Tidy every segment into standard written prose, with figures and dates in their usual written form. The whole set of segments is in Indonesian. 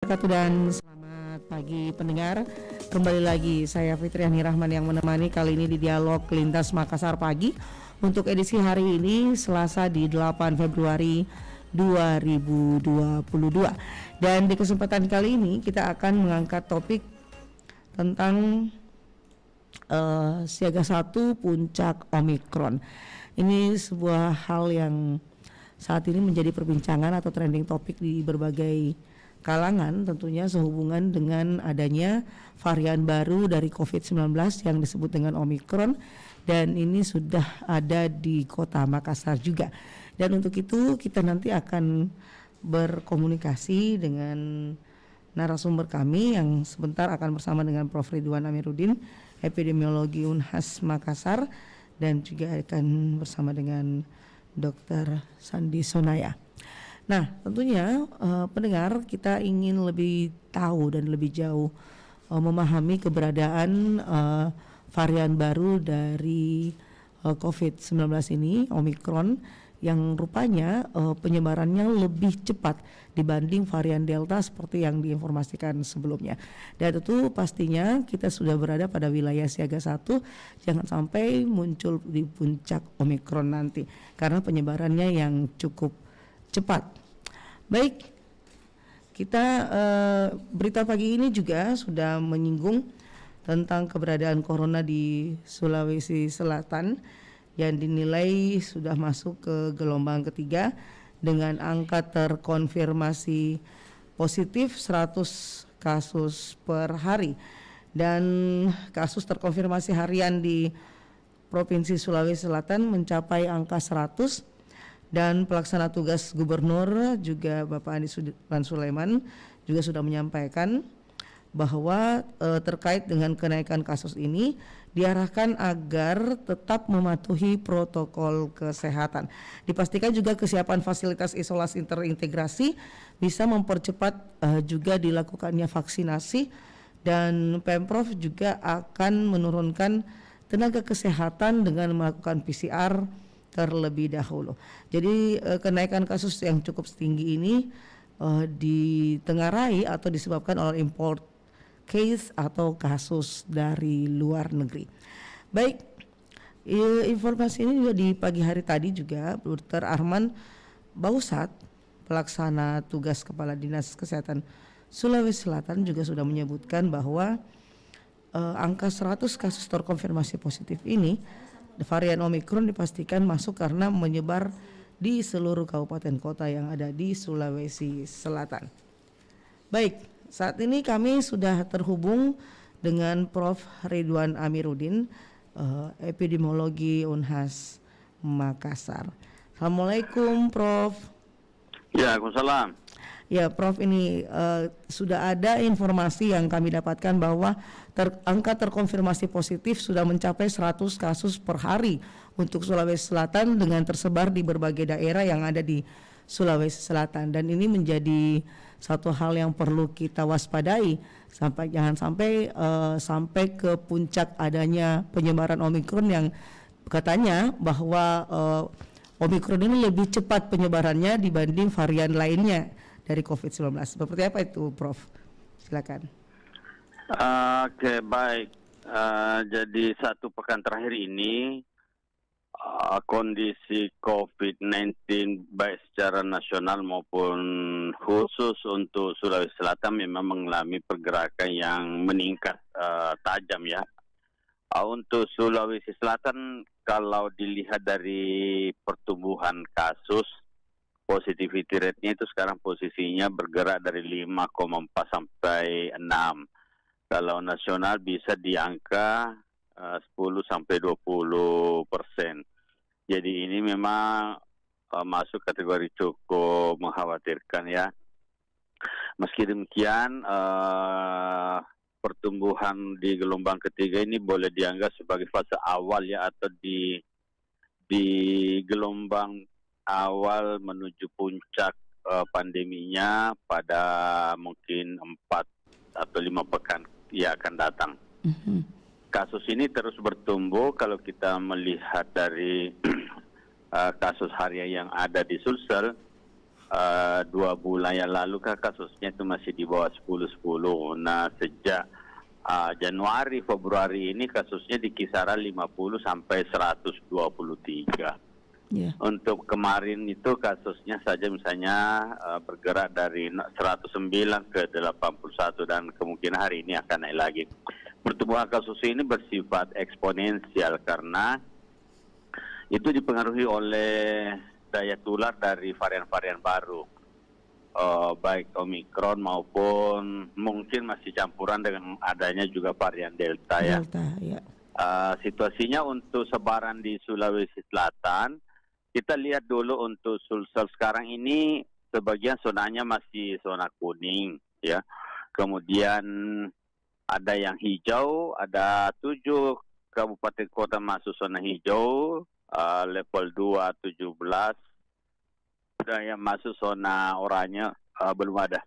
wabarakatuh dan selamat pagi pendengar. Kembali lagi saya Fitriani Rahman yang menemani kali ini di Dialog Lintas Makassar Pagi untuk edisi hari ini Selasa di 8 Februari 2022. Dan di kesempatan kali ini kita akan mengangkat topik tentang siaga 1 puncak Omikron. Ini sebuah hal yang saat ini menjadi perbincangan atau trending topik di berbagai kalangan, tentunya sehubungan dengan adanya varian baru dari COVID-19 yang disebut dengan Omikron, dan ini sudah ada di kota Makassar juga. Dan untuk itu kita nanti akan berkomunikasi dengan narasumber kami yang sebentar akan bersama dengan Prof. Ridwan Amiruddin, epidemiologi Unhas Makassar, dan juga akan bersama dengan Dr. Sandi Sonaya. Nah, tentunya pendengar, kita ingin lebih tahu dan lebih jauh memahami keberadaan varian baru dari COVID-19 ini, Omikron, yang rupanya penyebarannya lebih cepat dibanding varian Delta seperti yang diinformasikan sebelumnya. Dan tentu pastinya kita sudah berada pada wilayah siaga 1, jangan sampai muncul di puncak Omikron nanti karena penyebarannya yang cukup cepat. Baik, kita berita pagi ini juga sudah menyinggung tentang keberadaan corona di Sulawesi Selatan yang dinilai sudah masuk ke gelombang ketiga dengan angka terkonfirmasi positif 100 kasus per hari, dan kasus terkonfirmasi harian di Provinsi Sulawesi Selatan mencapai angka 100, dan pelaksana tugas gubernur juga Bapak Andi Sudirman Sulaiman juga sudah menyampaikan bahwa terkait dengan kenaikan kasus ini diarahkan agar tetap mematuhi protokol kesehatan. Dipastikan juga kesiapan fasilitas isolasi terintegrasi bisa mempercepat juga dilakukannya vaksinasi, dan Pemprov juga akan menurunkan tenaga kesehatan dengan melakukan PCR terlebih dahulu. Jadi kenaikan kasus yang cukup tinggi ini ditengarai atau disebabkan oleh import case atau kasus dari luar negeri. Baik, informasi ini juga di pagi hari tadi juga Dr. Arman Bausat, pelaksana tugas Kepala Dinas Kesehatan Sulawesi Selatan, juga sudah menyebutkan bahwa angka 100 kasus terkonfirmasi positif ini varian Omikron dipastikan masuk karena menyebar di seluruh kabupaten kota yang ada di Sulawesi Selatan. Baik, saat ini kami sudah terhubung dengan Prof. Ridwan Amiruddin, epidemiologi Unhas Makassar. Assalamualaikum, Prof. Ya, Waalaikumsalam. Ya, Prof, ini sudah ada informasi yang kami dapatkan bahwa angka terkonfirmasi positif sudah mencapai 100 kasus per hari untuk Sulawesi Selatan dengan tersebar di berbagai daerah yang ada di Sulawesi Selatan, dan ini menjadi satu hal yang perlu kita waspadai jangan sampai ke puncak adanya penyebaran Omikron yang katanya bahwa Omikron ini lebih cepat penyebarannya dibanding varian lainnya dari COVID-19. Seperti apa itu, Prof? Silakan. Oke, baik. Jadi satu pekan terakhir ini kondisi COVID-19 baik secara nasional maupun khusus untuk Sulawesi Selatan memang mengalami pergerakan yang meningkat tajam ya. Untuk Sulawesi Selatan, kalau dilihat dari pertumbuhan kasus, positivity rate-nya itu sekarang posisinya bergerak dari 5,4 sampai 6. Kalau nasional bisa di angka 10 sampai 20%. Jadi ini memang masuk kategori cukup mengkhawatirkan ya. Meski demikian, pertumbuhan di gelombang ketiga ini boleh dianggap sebagai fase awal ya, atau di gelombang awal menuju puncak pandeminya pada mungkin 4 atau 5 pekan yang akan datang. Kasus ini terus bertumbuh kalau kita melihat dari kasus harian yang ada di Sulsel. 2 bulan yang lalu kan kasusnya itu masih di bawah 10-10. Nah, sejak Januari, Februari ini kasusnya di kisaran 50 sampai 123. Ya. Untuk kemarin itu kasusnya saja misalnya bergerak dari 109 ke 81 dan kemungkinan hari ini akan naik lagi. Pertumbuhan kasus ini bersifat eksponensial karena itu dipengaruhi oleh daya tular dari varian-varian baru, baik Omikron maupun mungkin masih campuran dengan adanya juga varian Delta ya. Delta, ya. Situasinya untuk sebaran di Sulawesi Selatan, kita lihat dulu untuk Sulsel sekarang ini sebagian zonanya masih zona kuning ya. Kemudian ada yang hijau, ada 7 kabupaten kota masuk zona hijau, level 2 17, dan yang masuk zona oranye belum ada.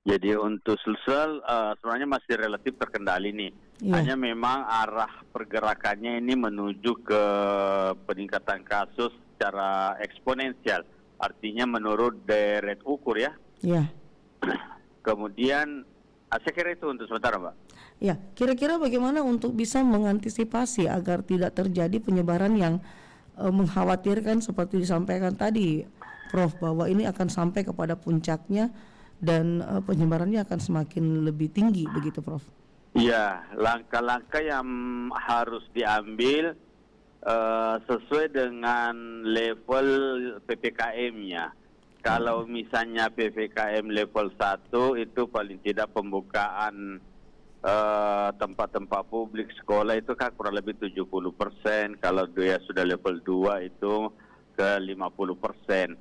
Jadi untuk Sulsel sebenarnya masih relatif terkendali nih. Ya. Hanya memang arah pergerakannya ini menuju ke peningkatan kasus secara eksponensial. Artinya menurut deret ukur ya. Ya. Kemudian saya kira itu untuk sementara, Mbak. Ya, kira-kira bagaimana untuk bisa mengantisipasi agar tidak terjadi penyebaran yang mengkhawatirkan seperti disampaikan tadi, Prof, bahwa ini akan sampai kepada puncaknya dan penyebarannya akan semakin lebih tinggi, begitu, Prof? Ya, langkah-langkah yang harus diambil sesuai dengan level PPKM-nya. Kalau misalnya PPKM level 1 itu paling tidak pembukaan tempat-tempat publik sekolah itu kan kurang lebih 70%. Kalau dia sudah level 2 itu ke 50%.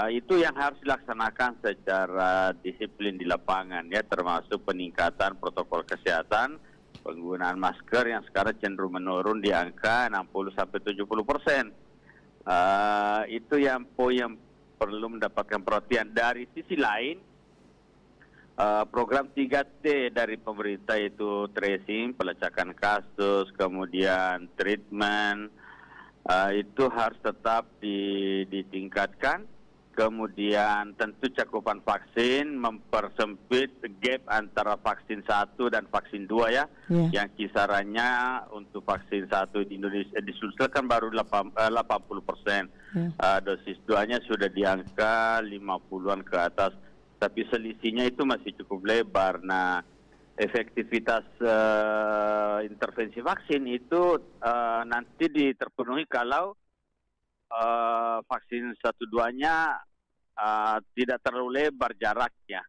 Itu yang harus dilaksanakan secara disiplin di lapangan ya, termasuk peningkatan protokol kesehatan, penggunaan masker yang sekarang cenderung menurun di angka 60-70%. Itu yang poin yang perlu mendapatkan perhatian. Dari sisi lain, program 3T dari pemerintah itu tracing, pelacakan kasus, kemudian treatment, itu harus tetap ditingkatkan. Kemudian tentu cakupan vaksin, mempersempit gap antara vaksin 1 dan vaksin 2 ya. Yang kisarannya untuk vaksin 1 di Indonesia di Sulsel kan baru 80%. Dosis 2-nya sudah di angka 50-an ke atas. Tapi selisihnya itu masih cukup lebar. Nah, efektivitas intervensi vaksin itu nanti terpenuhi kalau vaksin 1-2-nya tidak terlalu lebar jaraknya.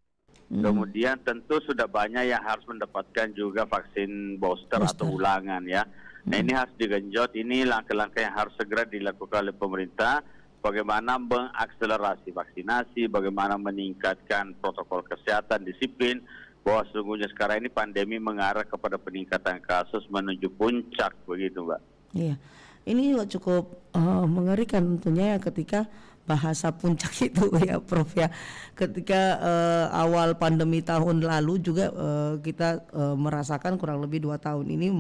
Kemudian tentu sudah banyak yang harus mendapatkan juga vaksin booster atau ulangan ya. Nah, ini harus digenjot. Ini langkah-langkah yang harus segera dilakukan oleh pemerintah. Bagaimana mengakselerasi vaksinasi, bagaimana meningkatkan protokol kesehatan, disiplin, bahwa sesungguhnya sekarang ini pandemi mengarah kepada peningkatan kasus menuju puncak, begitu Mbak. Iya, ini juga cukup mengerikan tentunya ya ketika bahasa puncak itu ya Prof ya. Ketika awal pandemi tahun lalu juga kita merasakan kurang lebih 2 tahun ini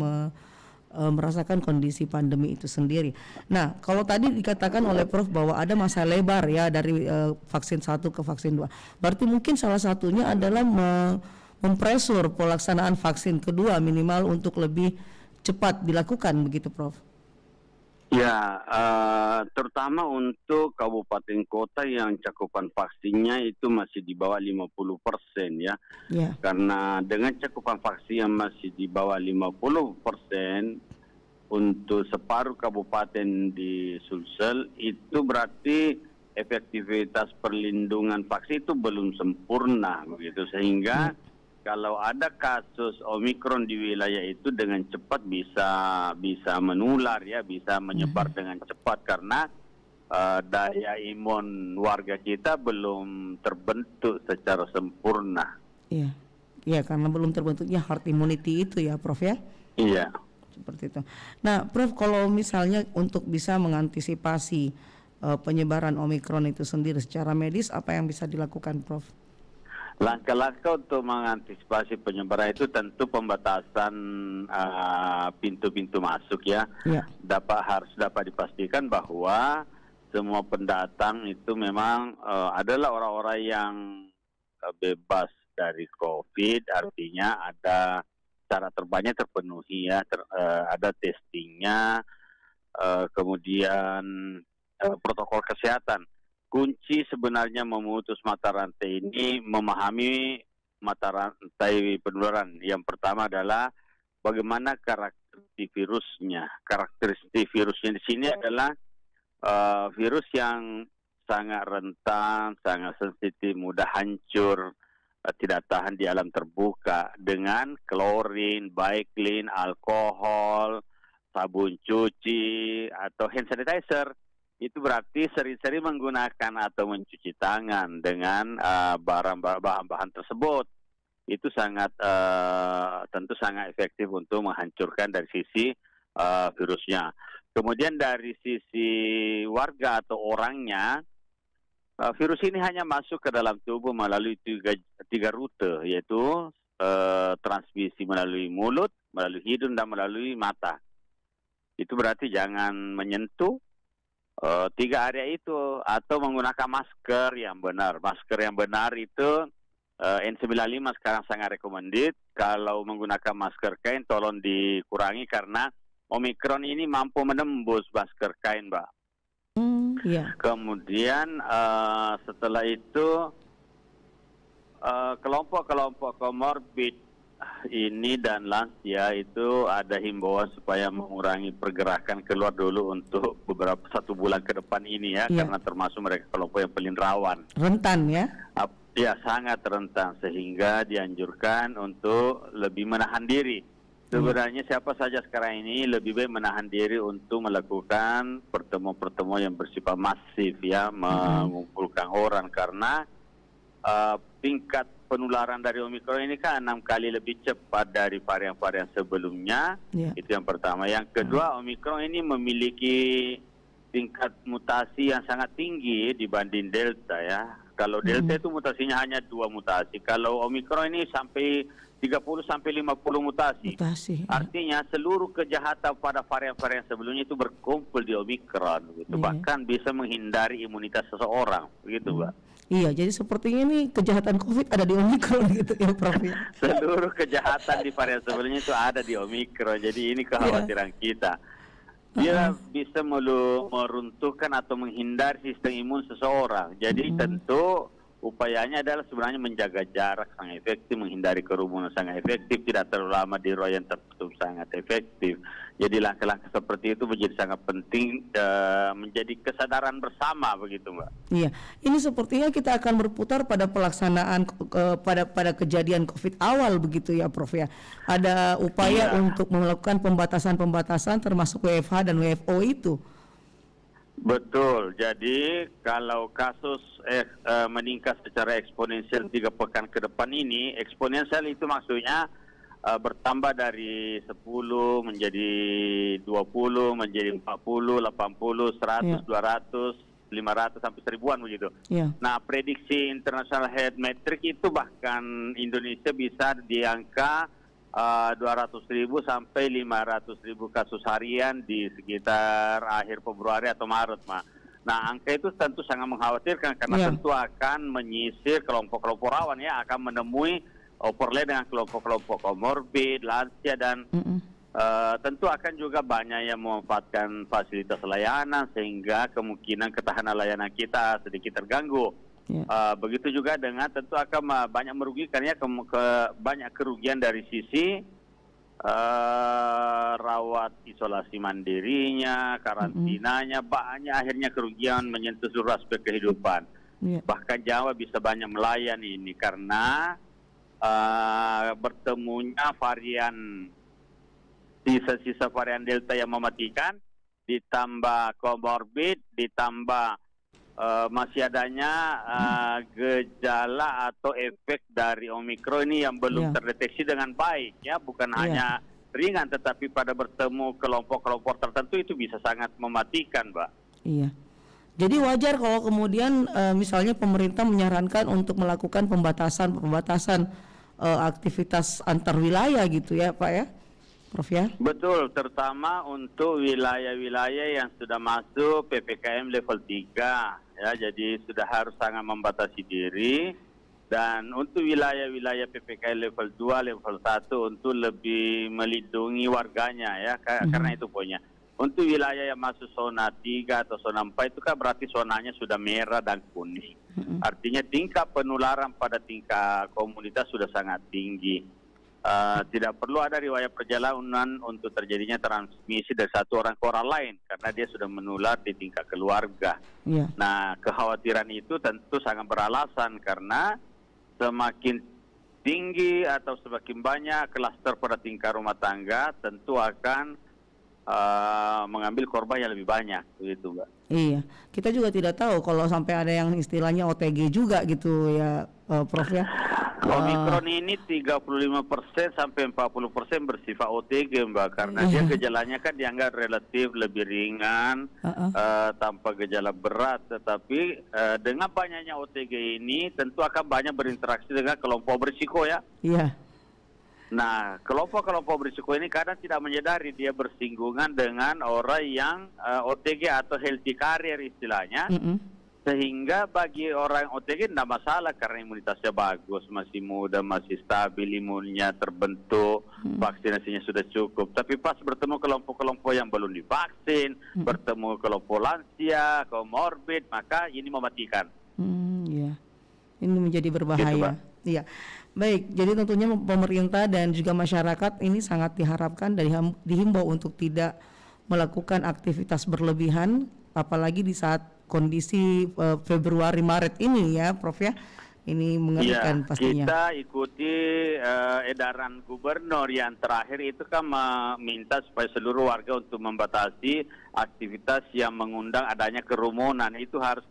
merasakan kondisi pandemi itu sendiri. Nah, kalau tadi dikatakan oleh Prof bahwa ada masa lebar ya dari vaksin 1 ke vaksin 2. Berarti mungkin salah satunya adalah mempresur pelaksanaan vaksin kedua minimal untuk lebih cepat dilakukan, begitu Prof? Ya, terutama untuk kabupaten kota yang cakupan vaksinnya itu masih di bawah 50% ya. Karena dengan cakupan vaksin yang masih di bawah 50% untuk separuh kabupaten di Sulsel, itu berarti efektivitas perlindungan vaksin itu belum sempurna begitu, sehingga kalau ada kasus Omikron di wilayah itu dengan cepat bisa menular ya, bisa menyebar dengan cepat karena daya imun warga kita belum terbentuk secara sempurna. Iya. Iya, karena belum terbentuknya herd immunity itu ya, Prof ya? Iya. Seperti itu. Nah, Prof, kalau misalnya untuk bisa mengantisipasi penyebaran Omikron itu sendiri secara medis, apa yang bisa dilakukan, Prof? Langkah-langkah untuk mengantisipasi penyebaran itu tentu pembatasan pintu-pintu masuk ya. Harus dapat dipastikan bahwa semua pendatang itu memang adalah orang-orang yang bebas dari COVID, artinya ada syarat terbanyak terpenuhi ya, ada testingnya, kemudian protokol kesehatan. Kunci sebenarnya memutus mata rantai ini memahami mata rantai penularan. Yang pertama adalah bagaimana karakteristik virusnya. Karakteristik virusnya di sini adalah virus yang sangat rentan, sangat sensitif, mudah hancur, tidak tahan di alam terbuka dengan klorin, baiklin, alkohol, sabun cuci, atau hand sanitizer. Itu berarti sering-sering menggunakan atau mencuci tangan dengan bahan-bahan tersebut. Itu sangat tentu sangat efektif untuk menghancurkan dari sisi virusnya. Kemudian dari sisi warga atau orangnya, virus ini hanya masuk ke dalam tubuh melalui tiga rute, yaitu transmisi melalui mulut, melalui hidung, dan melalui mata. Itu berarti jangan menyentuh tiga area itu atau menggunakan masker yang benar. Masker yang benar itu N95 sekarang sangat recommended. Kalau menggunakan masker kain tolong dikurangi karena Omikron ini mampu menembus masker kain, Mbak. Iya. Kemudian setelah itu kelompok-kelompok komorbid ini dan lansia itu ada himbauan supaya mengurangi pergerakan keluar dulu untuk beberapa 1 bulan ke depan ini ya, karena termasuk mereka kelompok yang paling rawan. Rentan ya? Ya, sangat rentan sehingga dianjurkan untuk lebih menahan diri. Sebenarnya siapa saja sekarang ini lebih baik menahan diri untuk melakukan pertemuan-pertemuan yang bersifat masif ya, mengumpulkan orang karena tingkat penularan dari Omikron ini kan 6 kali lebih cepat dari varian-varian sebelumnya. Itu yang pertama. Yang kedua, Omikron ini memiliki tingkat mutasi yang sangat tinggi dibanding Delta ya. Kalau Delta itu mutasinya hanya 2 mutasi. Kalau Omikron ini sampai 30 sampai 50 mutasi. Artinya seluruh kejahatan pada varian-varian sebelumnya itu berkumpul di Omikron gitu. Bahkan bisa menghindari imunitas seseorang, begitu, Mbak. Iya, jadi sepertinya nih kejahatan COVID ada di Omikron gitu ya, Prof. Seluruh kejahatan di varian sebelumnya itu ada di Omikron. Jadi ini kekhawatiran kita. Dia bisa meruntuhkan atau menghindari sistem imun seseorang. Jadi tentu upayanya adalah sebenarnya menjaga jarak sangat efektif, menghindari kerumunan sangat efektif, tidak terlalu lama di ruang yang tertutup sangat efektif. Jadi langkah-langkah seperti itu menjadi sangat penting, menjadi kesadaran bersama begitu, Mbak. Iya, ini sepertinya kita akan berputar pada pelaksanaan pada kejadian COVID awal begitu ya, Prof ya. Ada upaya untuk melakukan pembatasan-pembatasan termasuk WFH dan WFO itu. Betul. Jadi kalau kasus meningkat secara eksponensial 3 pekan ke depan ini, eksponensial itu maksudnya bertambah dari 10 menjadi 20, menjadi 40, 80, 100, 200, 500 sampai 1000-an begitu. Nah, prediksi International Health Metric itu bahkan Indonesia bisa di angka 200.000 sampai 500.000 kasus harian di sekitar akhir Februari atau Maret, Nah, angka itu tentu sangat mengkhawatirkan karena tentu akan menyisir kelompok-kelompok rawan ya, akan menemui overlay dengan kelompok-kelompok komorbid, lansia dan tentu akan juga banyak yang memanfaatkan fasilitas layanan sehingga kemungkinan ketahanan layanan kita sedikit terganggu. Begitu juga dengan tentu akan banyak merugikan ya, banyak kerugian dari sisi rawat isolasi mandirinya, karantinanya, banyak akhirnya kerugian menyentuh seluruh aspek kehidupan. Bahkan Jawa bisa banyak melayani ini karena bertemunya varian sisa-sisa varian Delta yang mematikan, ditambah komorbid, ditambah masih adanya gejala atau efek dari Omikron ini yang belum terdeteksi dengan baik ya, bukan hanya ringan tetapi pada bertemu kelompok-kelompok tertentu itu bisa sangat mematikan, Mbak. Iya. Jadi wajar kalau kemudian misalnya pemerintah menyarankan untuk melakukan pembatasan aktivitas antar wilayah gitu ya, Pak ya, Prof ya? Betul, terutama untuk wilayah-wilayah yang sudah masuk PPKM level 3 ya, jadi sudah harus sangat membatasi diri. Dan untuk wilayah-wilayah PPKM level 2, level 1 untuk lebih melindungi warganya ya, karena itu poinnya. Untuk wilayah yang masuk zona 3 atau zona 4 itu kan berarti zonanya sudah merah dan kuning. Artinya tingkat penularan pada tingkat komunitas sudah sangat tinggi. Tidak perlu ada riwayat perjalanan untuk terjadinya transmisi dari satu orang ke orang lain karena dia sudah menular di tingkat keluarga. Iya. Nah, kekhawatiran itu tentu sangat beralasan karena semakin tinggi atau semakin banyak klaster pada tingkat rumah tangga tentu akan mengambil korban yang lebih banyak, begitu Mbak. Iya, kita juga tidak tahu kalau sampai ada yang istilahnya OTG juga gitu ya, Prof ya. Omikron ini 35% sampai 40% bersifat OTG Mbak, karena dia gejalanya kan dianggap relatif lebih ringan, tanpa gejala berat, tetapi dengan banyaknya OTG ini tentu akan banyak berinteraksi dengan kelompok berisiko ya. Iya. Nah, kelompok-kelompok berisiko ini kadang tidak menyadari dia bersinggungan dengan orang yang OTG atau healthy carrier istilahnya, sehingga bagi orang OTG tidak masalah karena imunitasnya bagus, masih muda, masih stabil, imunnya terbentuk, vaksinasinya sudah cukup. Tapi pas bertemu kelompok-kelompok yang belum divaksin, bertemu kelompok lansia, komorbid, maka ini mematikan. Iya, ini menjadi berbahaya. Gitu, Pak. Iya. Baik, jadi tentunya pemerintah dan juga masyarakat ini sangat diharapkan dan dihimbau untuk tidak melakukan aktivitas berlebihan, apalagi di saat kondisi Februari Maret ini ya, Prof ya. Ini mengerikan pastinya. Kita ikuti edaran gubernur yang terakhir itu kan meminta supaya seluruh warga untuk membatasi aktivitas yang mengundang adanya kerumunan. Itu harus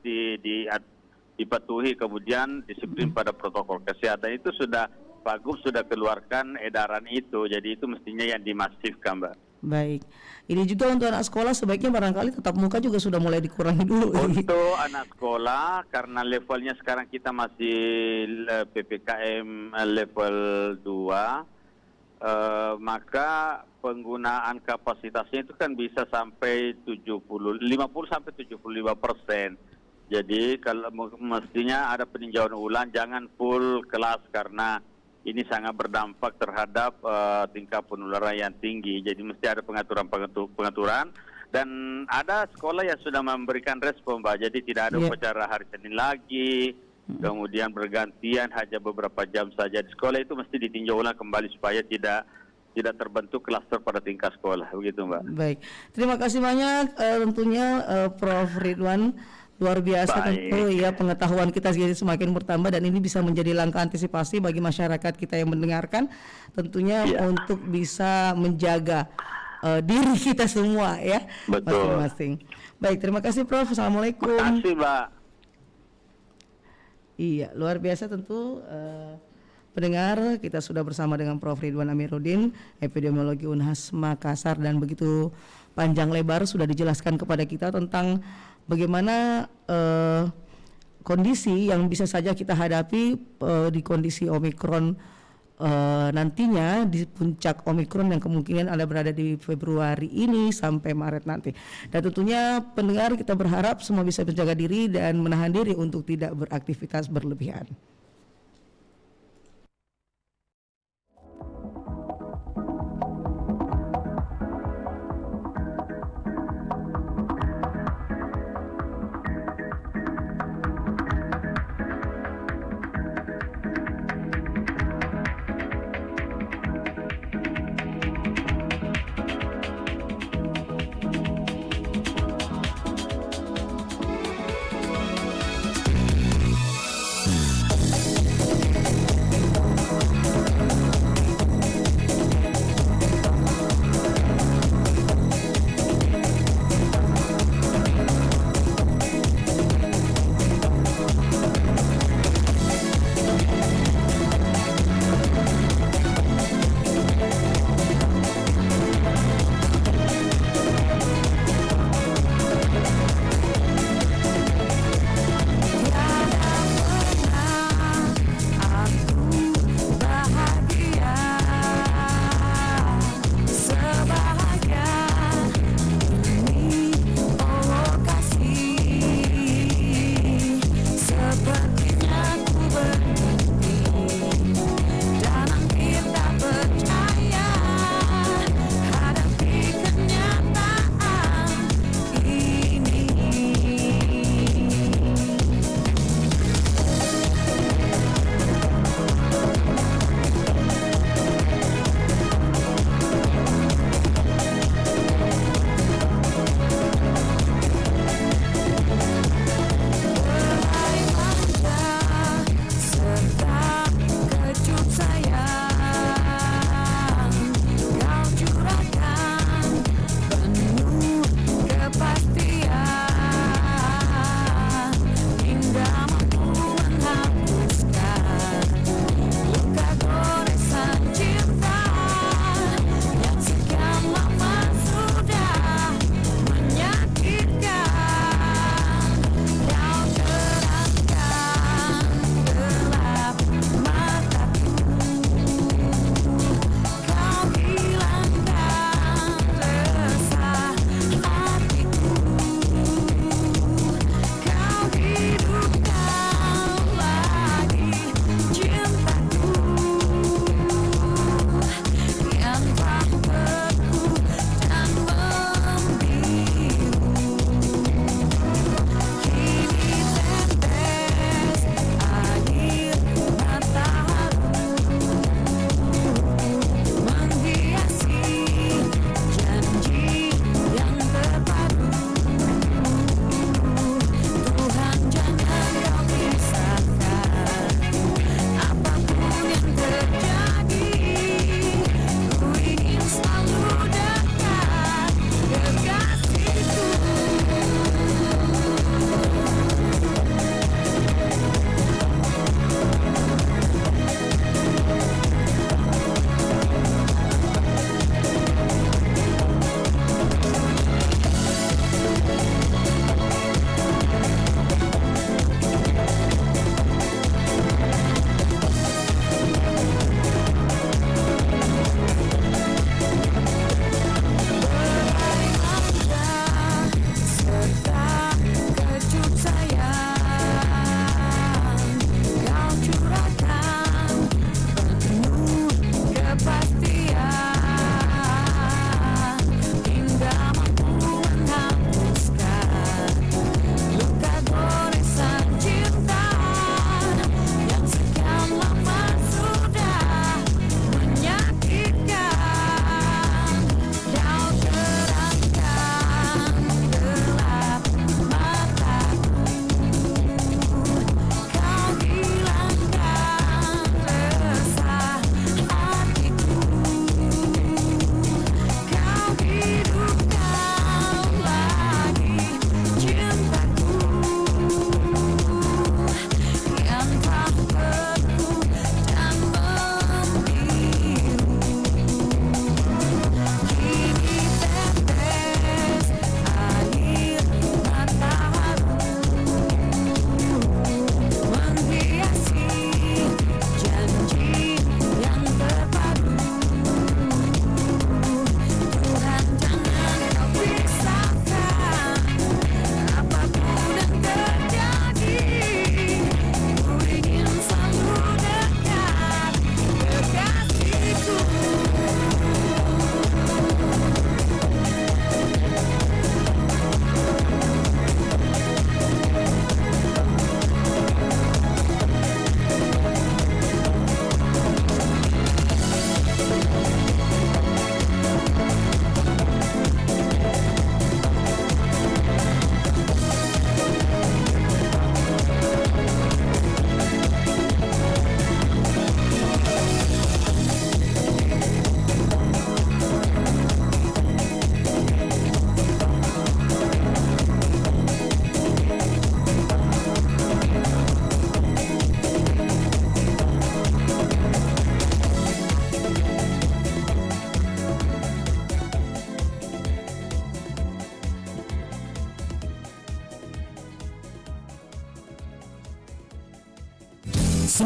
dipatuhi, kemudian disiplin pada protokol kesehatan. Itu sudah Pak Gub sudah keluarkan edaran itu, jadi itu mestinya yang dimasifkan Mbak. Baik, ini juga untuk anak sekolah sebaiknya barangkali tatap muka juga sudah mulai dikurangi dulu. Untuk anak sekolah karena levelnya sekarang kita masih PPKM level 2, maka penggunaan kapasitasnya itu kan bisa sampai 50 sampai 75%. Jadi kalau mestinya ada peninjauan ulang, jangan full kelas karena ini sangat berdampak terhadap tingkat penularan yang tinggi. Jadi mesti ada pengaturan dan ada sekolah yang sudah memberikan respon Mbak. Jadi tidak ada upacara hari Senin lagi, kemudian bergantian hanya beberapa jam saja di sekolah. Itu mesti ditinjau ulang kembali supaya tidak terbentuk klaster pada tingkat sekolah, begitu Mbak. Baik, terima kasih banyak tentunya Prof Ridwan. Luar biasa tentu ya, pengetahuan kita jadi semakin bertambah dan ini bisa menjadi langkah antisipasi bagi masyarakat kita yang mendengarkan tentunya untuk bisa menjaga diri kita semua ya, masing-masing. Baik, terima kasih Prof. Assalamualaikum. Terima kasih Mbak. Iya, luar biasa tentu pendengar, kita sudah bersama dengan Prof Ridwan Amiruddin, epidemiologi Unhas Makassar, dan begitu panjang lebar sudah dijelaskan kepada kita tentang bagaimana kondisi yang bisa saja kita hadapi di kondisi Omikron nantinya, di puncak Omikron yang kemungkinan ada berada di Februari ini sampai Maret nanti. Dan tentunya pendengar, kita berharap semua bisa menjaga diri dan menahan diri untuk tidak beraktivitas berlebihan.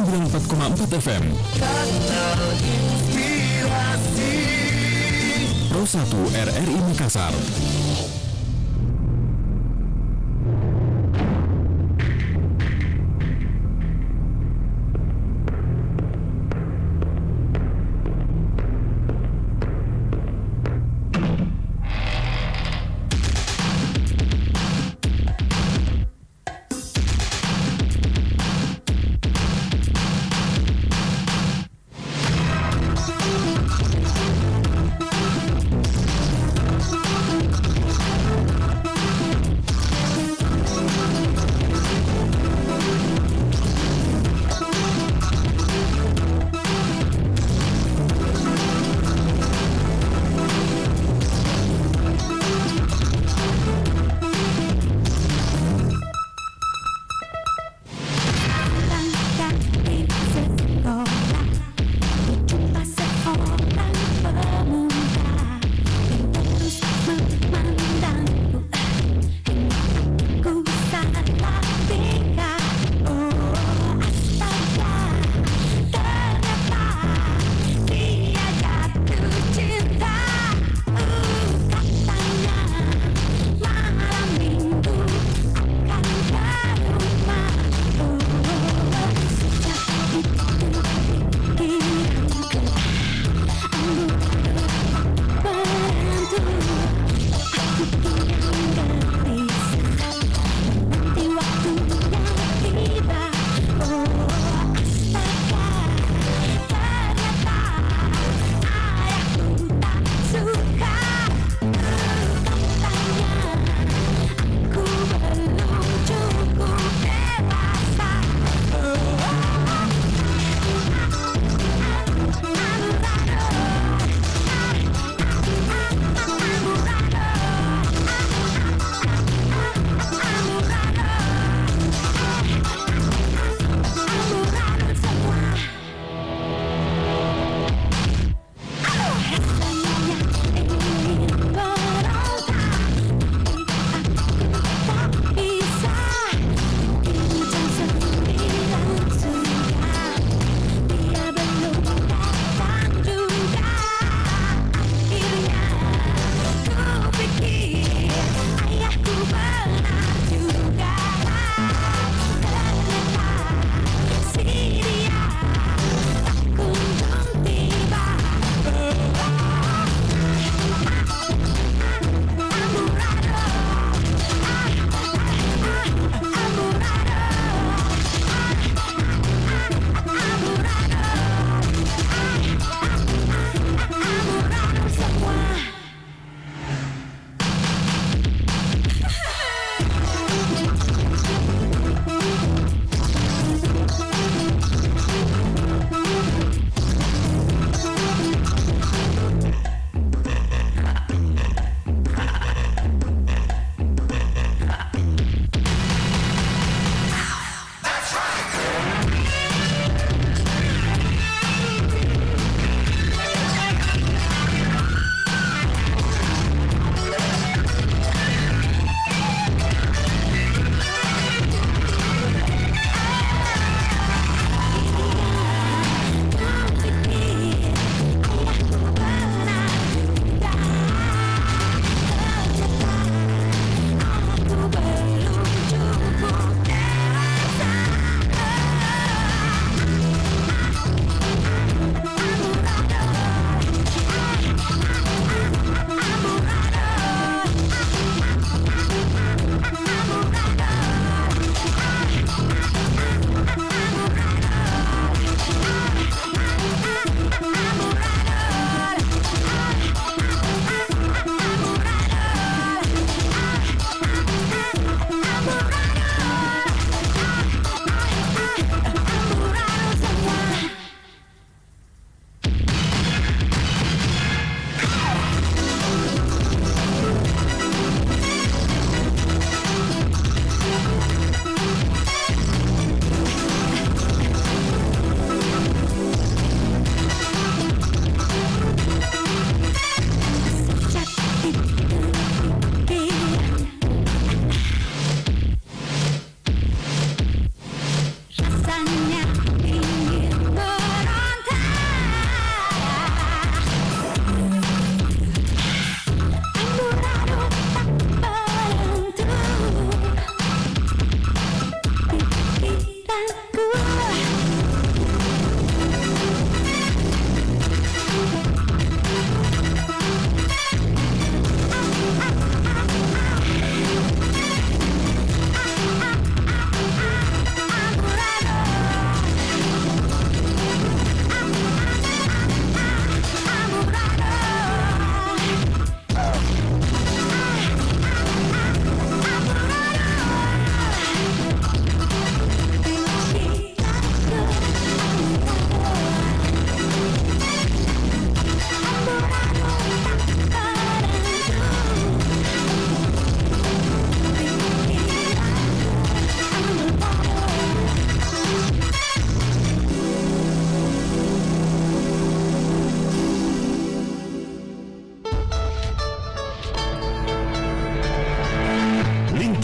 94,4 FM. Pro 1 RRI Makassar.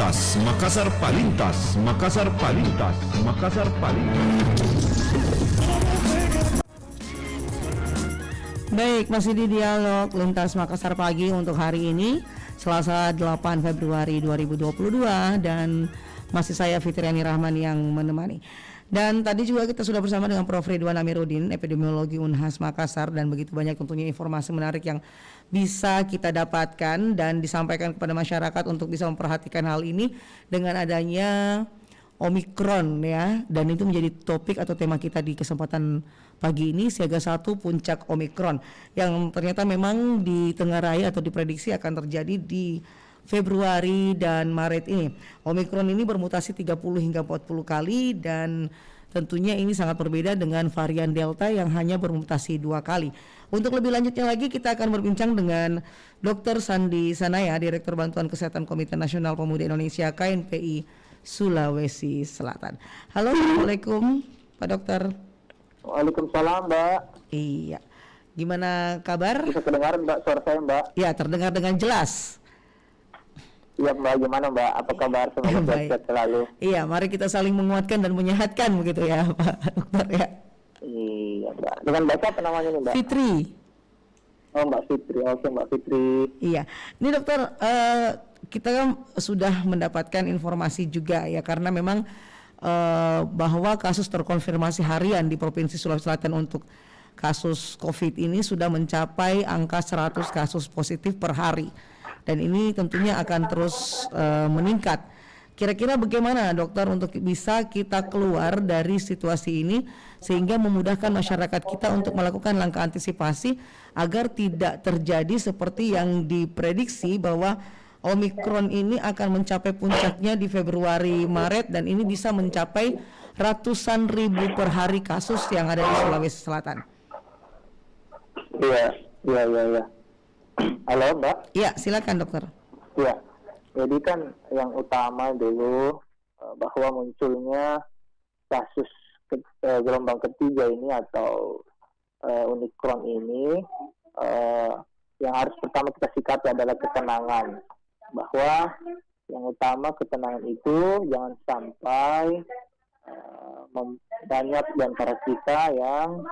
Palintas, Makassar Palintas, Makassar Palintas, Makassar Palintas. Baik, masih di dialog Lintas Makassar pagi untuk hari ini Selasa 8 Februari 2022 dan masih saya Fitriani Rahman yang menemani. Dan tadi juga kita sudah bersama dengan Prof. Ridwan Amiruddin, epidemiologi Unhas Makassar, dan begitu banyak tentunya informasi menarik yang bisa kita dapatkan dan disampaikan kepada masyarakat untuk bisa memperhatikan hal ini dengan adanya Omikron ya, dan itu menjadi topik atau tema kita di kesempatan pagi ini, siaga 1 puncak Omikron yang ternyata memang ditengarai atau diprediksi akan terjadi di Februari dan Maret ini. Omikron ini bermutasi 30 hingga 40 kali dan tentunya ini sangat berbeda dengan varian Delta yang hanya bermutasi 2 kali. Untuk lebih lanjutnya lagi kita akan berbincang dengan Dr. Sandi Sanaya, Direktur Bantuan Kesehatan Komite Nasional Pemuda Indonesia KNPI Sulawesi Selatan. Halo, Assalamualaikum Pak Dokter. Waalaikumsalam, Mbak. Iya, gimana kabar? Bisa kedengaran, Mbak, suara saya, Mbak? Ya, terdengar dengan jelas. Iya, Mbak, gimana, Mbak? Apa kabar? Semoga Baik. sehat selalu. Iya, mari kita saling menguatkan dan menyehatkan begitu ya, Pak Dokter ya. Iya, Mbak. Dengan Mbak siapa namanya nih, Mbak? Fitri. Oh, Mbak Fitri. Oke, Mbak Fitri. Iya, ini dokter, kita kan sudah mendapatkan informasi juga ya, karena memang bahwa kasus terkonfirmasi harian di Provinsi Sulawesi Selatan untuk kasus COVID ini sudah mencapai angka 100 kasus positif per hari, dan ini tentunya akan terus meningkat. Kira-kira bagaimana dokter untuk bisa kita keluar dari situasi ini sehingga memudahkan masyarakat kita untuk melakukan langkah antisipasi agar tidak terjadi seperti yang diprediksi bahwa Omikron ini akan mencapai puncaknya di Februari Maret dan ini bisa mencapai ratusan ribu per hari kasus yang ada di Sulawesi Selatan. Iya. Halo, Mbak. Iya, silakan dokter. Iya. Jadi kan yang utama dulu bahwa munculnya kasus gelombang ketiga ini atau Omikron ini yang harus pertama kita sikapi adalah ketenangan. Bahwa yang utama ketenangan itu jangan sampai banyak di antara kita yang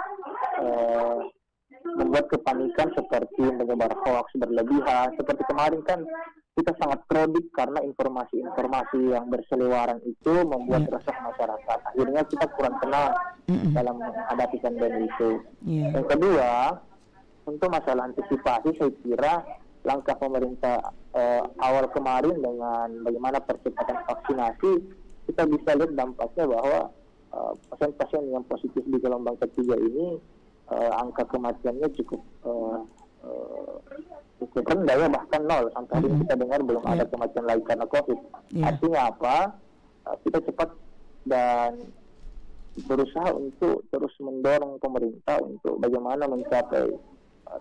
membuat kepanikan seperti menyebar hoax berlebihan. Seperti kemarin kan kita sangat kredit karena informasi-informasi yang berseliweran itu membuat resah masyarakat. Akhirnya kita kurang tenang dalam menghadapi pandemi itu. Yang kedua, untuk masalah antisipasi saya kira langkah pemerintah awal kemarin dengan bagaimana percepatan vaksinasi, kita bisa lihat dampaknya bahwa pasien-pasien yang positif di gelombang ketiga ini angka kematiannya cukup rendah ya, bahkan nol. Sampai hari ini kita dengar belum ada kematian lagi karena COVID. Artinya apa? Kita cepat dan berusaha untuk terus mendorong pemerintah untuk bagaimana mencapai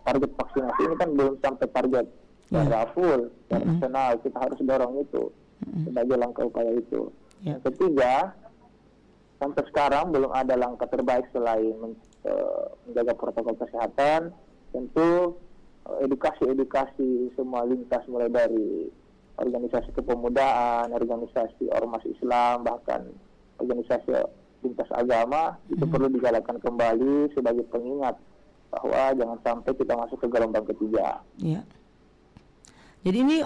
target vaksinasi ini kan belum sampai target secara full, secara nasional. Kita harus dorong itu sebagai langkah upaya itu. Yang ketiga, sampai sekarang belum ada langkah terbaik selain menjaga protokol kesehatan. Tentu edukasi semua lintas mulai dari organisasi kepemudaan, organisasi ormas Islam, bahkan organisasi lintas agama itu perlu digalakkan kembali sebagai pengingat bahwa jangan sampai kita masuk ke gelombang ketiga. Iya. Jadi ini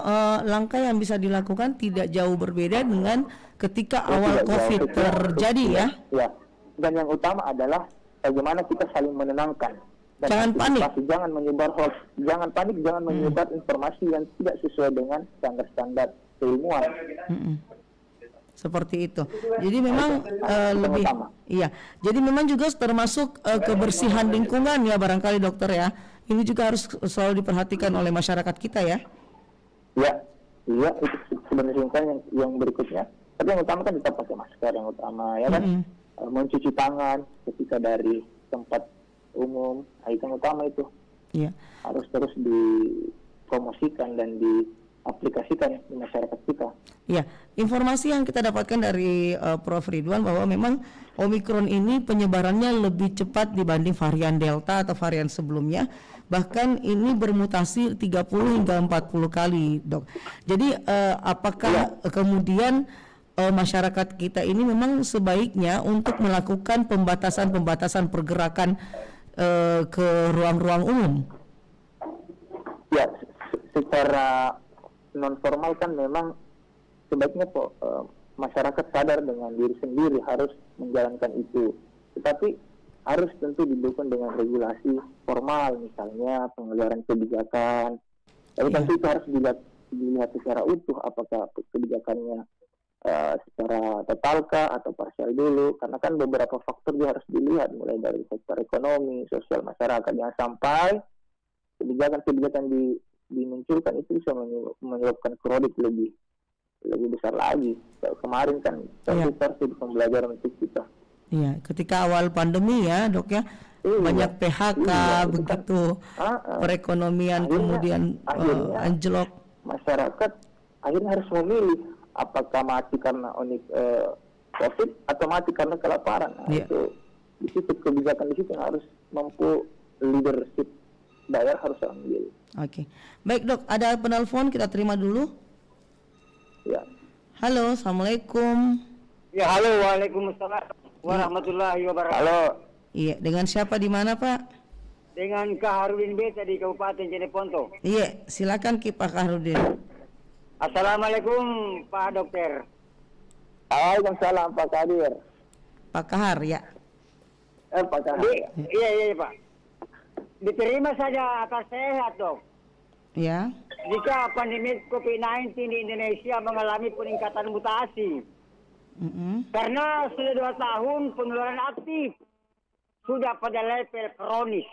langkah yang bisa dilakukan tidak jauh berbeda dengan ketika awal COVID terjadi ya. Ya. Dan yang utama adalah bagaimana kita saling menenangkan. Dan jangan panik. Jangan menyebar hoax, jangan panik, jangan menyebar informasi yang tidak sesuai dengan standar-standar keilmuan. Seperti itu. Jadi memang lebih iya. Jadi memang juga termasuk kebersihan lingkungan ya barangkali dokter ya. Ini juga harus selalu diperhatikan oleh masyarakat kita ya. Iya, itu sebenarnya yang berikutnya. Tapi yang utama kan tetap pakai masker yang utama ya kan. Mencuci tangan ketika dari tempat umum, itu yang utama itu. Iya. Harus terus dipromosikan dan aplikasikan di masyarakat kita. Ya, informasi yang kita dapatkan dari Prof. Ridwan bahwa memang Omikron ini penyebarannya lebih cepat dibanding varian Delta atau varian sebelumnya. Bahkan ini bermutasi 30 hingga 40 kali, Dok. Jadi apakah kemudian masyarakat kita ini memang sebaiknya untuk melakukan pembatasan pergerakan ke ruang-ruang umum? Ya, secara non formal kan memang sebaiknya masyarakat sadar dengan diri sendiri harus menjalankan itu, tetapi harus tentu didukung dengan regulasi formal, misalnya pengeluaran kebijakan. Tapi tentu itu harus dilihat secara utuh, apakah kebijakannya secara totalkah atau parsial dulu, karena kan beberapa faktor juga harus dilihat, mulai dari sektor ekonomi, sosial masyarakat, yang sampai kebijakan-kebijakan dimunculkan itu bisa menyebabkan kredit lebih besar lagi. Kemarin kan seperti pembelajaran untuk kita. Iya, ketika awal pandemi ya, Dok ya, banyak PHK begitu, perekonomian kemudian anjlok. Masyarakat akhirnya harus memilih apakah mati karena COVID atau mati karena kelaparan. Nah, itu di situ kebijakan di situ harus mampu leadership daerah harus memilih. Oke, baik Dok, ada penelpon kita terima dulu. Ya. Halo, assalamualaikum. Ya, halo, waalaikumsalam warahmatullahi wabarakatuh. Halo. Iya, dengan siapa di mana Pak? Dengan Kak Harudin Beta di Kabupaten Jeneponto. Iya, silakan Pak Harudin. Assalamualaikum Pak Dokter. Waalaikumsalam Pak Kadir. Pak Kahar ya. Pak Kahar. Iya Pak. Diterima saja akal sehat, Dok. Ya. Jika pandemi COVID-19 di Indonesia mengalami peningkatan mutasi. Karena sudah 2 tahun penularan aktif. Sudah pada level kronis.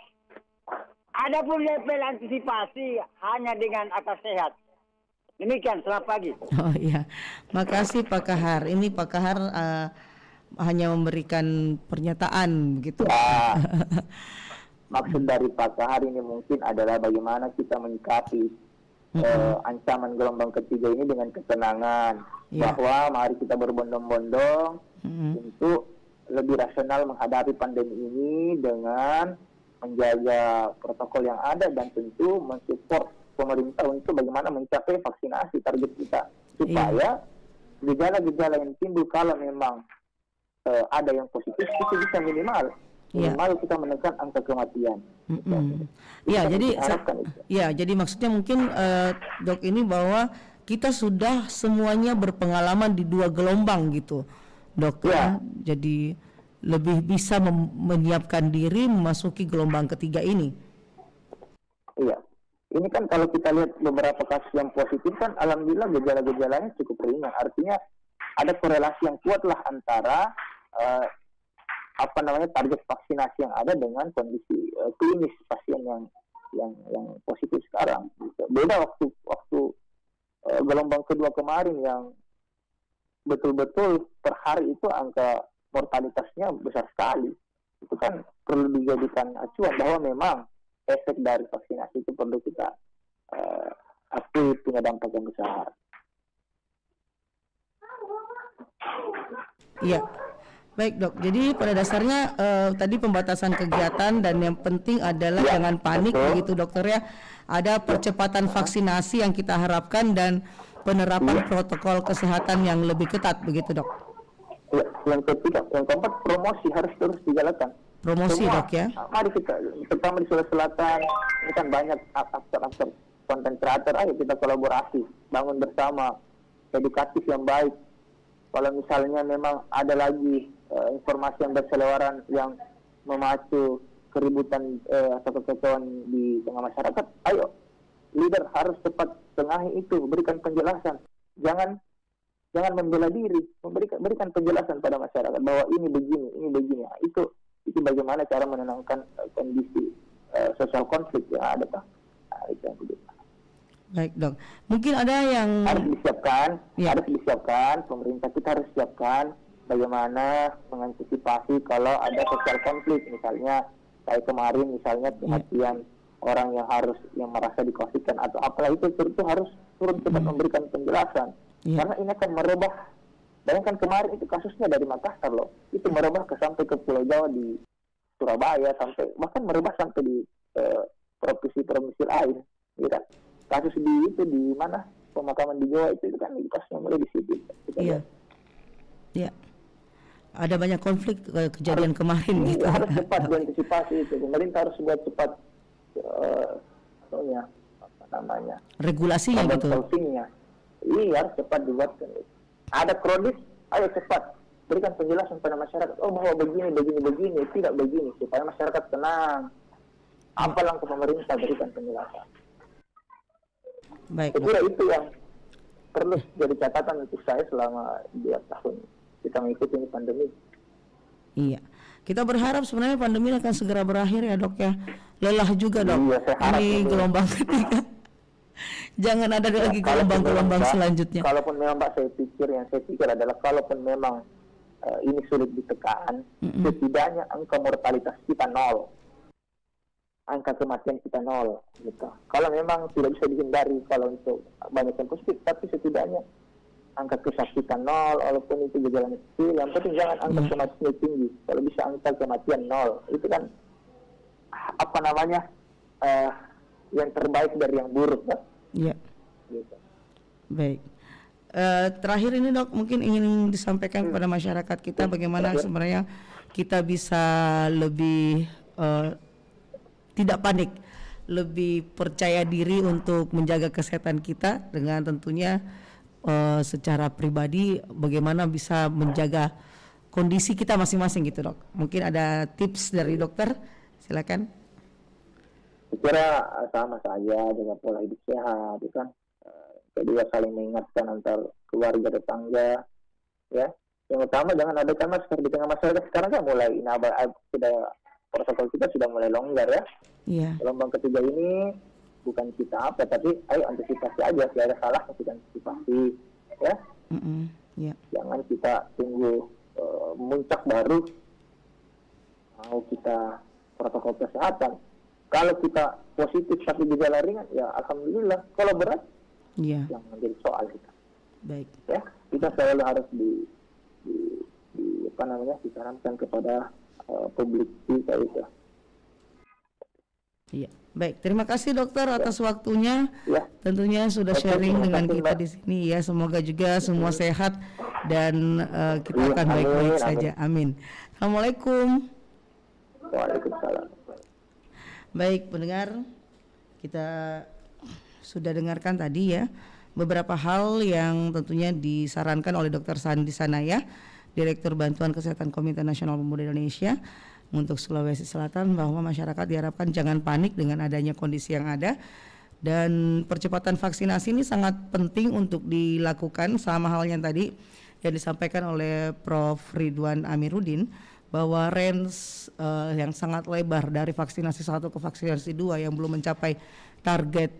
Adapun level antisipasi hanya dengan akal sehat. Demikian, selamat pagi. Oh iya, makasih Pak Kahar. Ini Pak Kahar hanya memberikan pernyataan gitu. Maksud dari Pak Kahar ini mungkin adalah bagaimana kita menyikapi ancaman gelombang ketiga ini dengan ketenangan. Bahwa mari kita berbondong-bondong untuk lebih rasional menghadapi pandemi ini dengan menjaga protokol yang ada dan tentu mensupport pemerintah untuk bagaimana mencapai vaksinasi target kita, supaya gejala-gejala yang timbul kalau memang ada yang positif itu bisa minimal kita menekan angka kematian. Jadi maksudnya mungkin Dok ini bahwa kita sudah semuanya berpengalaman di 2 gelombang gitu, Dok. Jadi lebih bisa menyiapkan diri memasuki gelombang ketiga ini. Iya. Ini kan kalau kita lihat beberapa kasus yang positif kan alhamdulillah gejala-gejalanya cukup ringan. Artinya ada korelasi yang kuat lah antara target vaksinasi yang ada dengan kondisi klinis pasien yang positif sekarang. Beda waktu gelombang kedua kemarin yang betul-betul per hari itu angka mortalitasnya besar sekali. Itu kan perlu dijadikan acuan bahwa memang efek dari vaksinasi itu perlu kita akui punya dampak yang besar. Iya, baik Dok. Jadi pada dasarnya tadi pembatasan kegiatan dan yang penting adalah jangan panik begitu Dokter ya. Ada percepatan vaksinasi yang kita harapkan dan penerapan protokol kesehatan yang lebih ketat begitu Dok. Ya, yang keempat promosi harus terus dijalankan. Promosi semua, Dok ya. Mari kita, terutama di Sulawesi Selatan, ini kan banyak aktor-aktor konten kreator, ayo kita kolaborasi, bangun bersama, edukatif yang baik. Kalau misalnya memang ada lagi informasi yang berseliweran yang memacu keributan atau kekacauan di tengah masyarakat, ayo leader harus cepat tengahi itu, berikan penjelasan. Jangan membela diri, berikan penjelasan pada masyarakat bahwa ini begini. Nah, itu bagaimana cara menenangkan kondisi sosial konflik yang ada, Pak. Nah, itu yang kedua. Baik Dok, mungkin ada yang harus disiapkan, pemerintah kita harus siapkan bagaimana mengantisipasi kalau ada sosial konflik, misalnya kayak kemarin misalnya perhatian orang yang merasa dikosipkan atau apalah itu harus turun cepat memberikan penjelasan. Karena ini akan merubah. Bayangkan kemarin itu kasusnya dari Makassar loh, itu merubah sampai ke Pulau Jawa di Surabaya, sampai bahkan merubah sampai di provinsi-provinsi lain, gitu kan. Kasus di mana pemakaman di Jawa itu kan kasusnya mulai di situ. Iya. Iya. Ada banyak konflik kejadian kemarin gitu. Harus cepat diantisipasi itu. Pemerintah harus buat cepat regulasinya gitu. Solvingnya. Iya, harus cepat dibuatkan. Ada kronis, ayo cepat berikan penjelasan pada masyarakat. Oh, bahwa begini, tidak begini, supaya masyarakat tenang. Apa langkah pemerintah, berikan penjelasan. Baik. Saya kira itu yang perlu jadi catatan untuk saya selama 2 tahun kita mengikuti ini pandemi. Iya. Kita berharap sebenarnya pandemi akan segera berakhir ya dok ya. Lelah juga dok. Iya, saya harap ini gelombang ketiga. Jangan ada lagi gelombang-gelombang selanjutnya. Kalaupun memang Mbak, saya pikir adalah kalaupun memang ini sulit ditekan, setidaknya angka mortalitas kita 0. Angka kematian kita 0 gitu. Kalau memang tidak bisa dihindari kalau untuk banyak yang positif, tapi setidaknya angka kesakitan 0, walaupun itu gejalanya kecil. Yang penting jangan angka kematian tinggi. Kalau bisa angka kematian 0, itu kan yang terbaik dari yang buruk kan? Iya. Gitu. Baik. Terakhir ini dok, mungkin ingin disampaikan kepada masyarakat kita bagaimana sebenarnya kita bisa lebih tidak panik, lebih percaya diri untuk menjaga kesehatan kita dengan tentunya secara pribadi bagaimana bisa menjaga kondisi kita masing-masing gitu dok. Mungkin ada tips dari dokter, silakan. Saya kira sama saja dengan pola hidup sehat, itu kan. Kedua, saling mengingatkan antar keluarga tetangga, ya. Yang utama jangan adakan masker di tengah masyarakat. Sekarang kan mulai protokol kita sudah mulai longgar ya. Iya. Gelombang ketiga ini bukan kita tapi ayo antisipasi aja, tidak ada salah kita antisipasi, ya. Yeah. Jangan kita tunggu muncak baru mau kita protokol kesehatan. Kalau kita positif tapi gejala ringan, ya alhamdulillah. Kalau berat, yang menjadi soal kita. Baik. Ya, kita selalu harus ditanamkan kepada publik kita itu. Iya. Baik, terima kasih dokter atas waktunya. Ya. Tentunya sudah sharing dengan kita di sini ya. Semoga juga semua sehat dan kita akan baik-baik saja. Amin. Assalamualaikum. Waalaikumsalam. Baik, pendengar, kita sudah dengarkan tadi ya beberapa hal yang tentunya disarankan oleh Dr. Sandi Sanaya, Direktur Bantuan Kesehatan Komite Nasional Pemuda Indonesia untuk Sulawesi Selatan, bahwa masyarakat diharapkan jangan panik dengan adanya kondisi yang ada, dan percepatan vaksinasi ini sangat penting untuk dilakukan, sama halnya tadi yang disampaikan oleh Prof. Ridwan Amiruddin, bahwa range yang sangat lebar dari vaksinasi 1 ke vaksinasi 2 yang belum mencapai target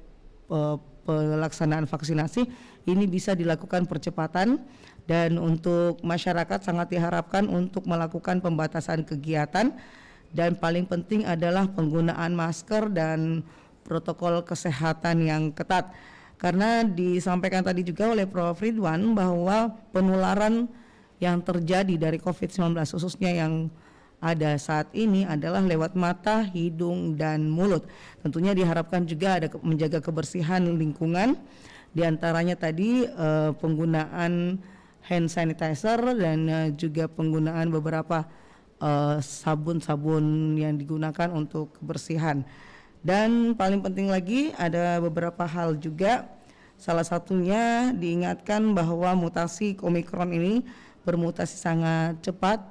pelaksanaan vaksinasi ini bisa dilakukan percepatan, dan untuk masyarakat sangat diharapkan untuk melakukan pembatasan kegiatan, dan paling penting adalah penggunaan masker dan protokol kesehatan yang ketat, karena disampaikan tadi juga oleh Prof. Ridwan bahwa penularan yang terjadi dari COVID-19 khususnya yang ada saat ini adalah lewat mata, hidung, dan mulut. Tentunya diharapkan juga ada menjaga kebersihan lingkungan, diantaranya tadi penggunaan hand sanitizer dan juga penggunaan beberapa sabun-sabun yang digunakan untuk kebersihan. Dan paling penting lagi ada beberapa hal juga, salah satunya diingatkan bahwa mutasi Omikron ini bermutasi sangat cepat,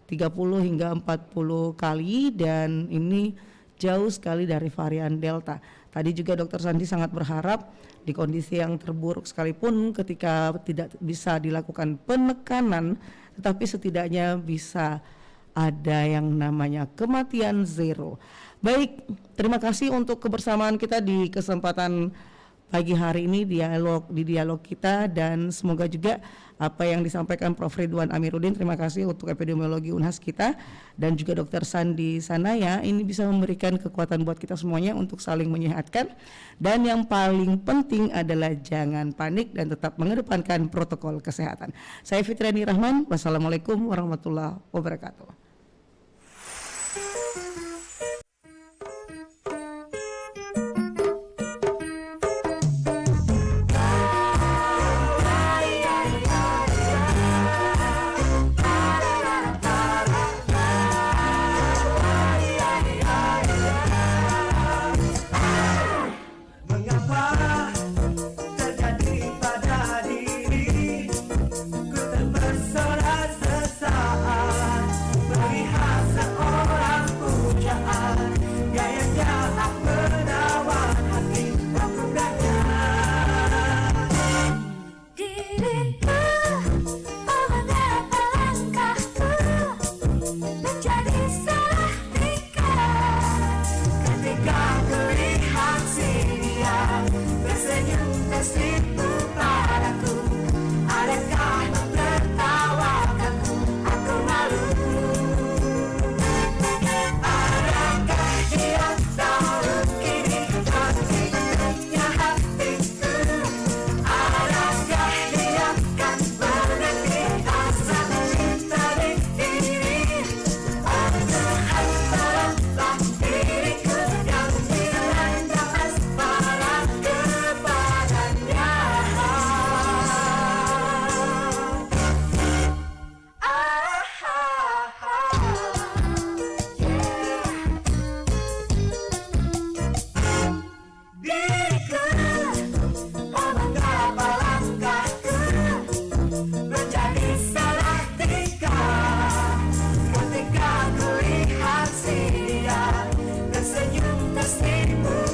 30 hingga 40 kali, dan ini jauh sekali dari varian Delta. Tadi juga Dr. Sandi sangat berharap di kondisi yang terburuk sekalipun ketika tidak bisa dilakukan penekanan, tetapi setidaknya bisa ada yang namanya kematian zero. Baik, terima kasih untuk kebersamaan kita di kesempatan pagi hari ini di dialog kita, dan semoga juga apa yang disampaikan Prof. Ridwan Amiruddin, terima kasih untuk epidemiologi Unhas kita, dan juga Dr. Sandi Sanaya, ini bisa memberikan kekuatan buat kita semuanya untuk saling menyehatkan. Dan yang paling penting adalah jangan panik dan tetap mengedepankan protokol kesehatan. Saya Fitriani Rahman, wassalamualaikum warahmatullahi wabarakatuh. Tersenyum tersipu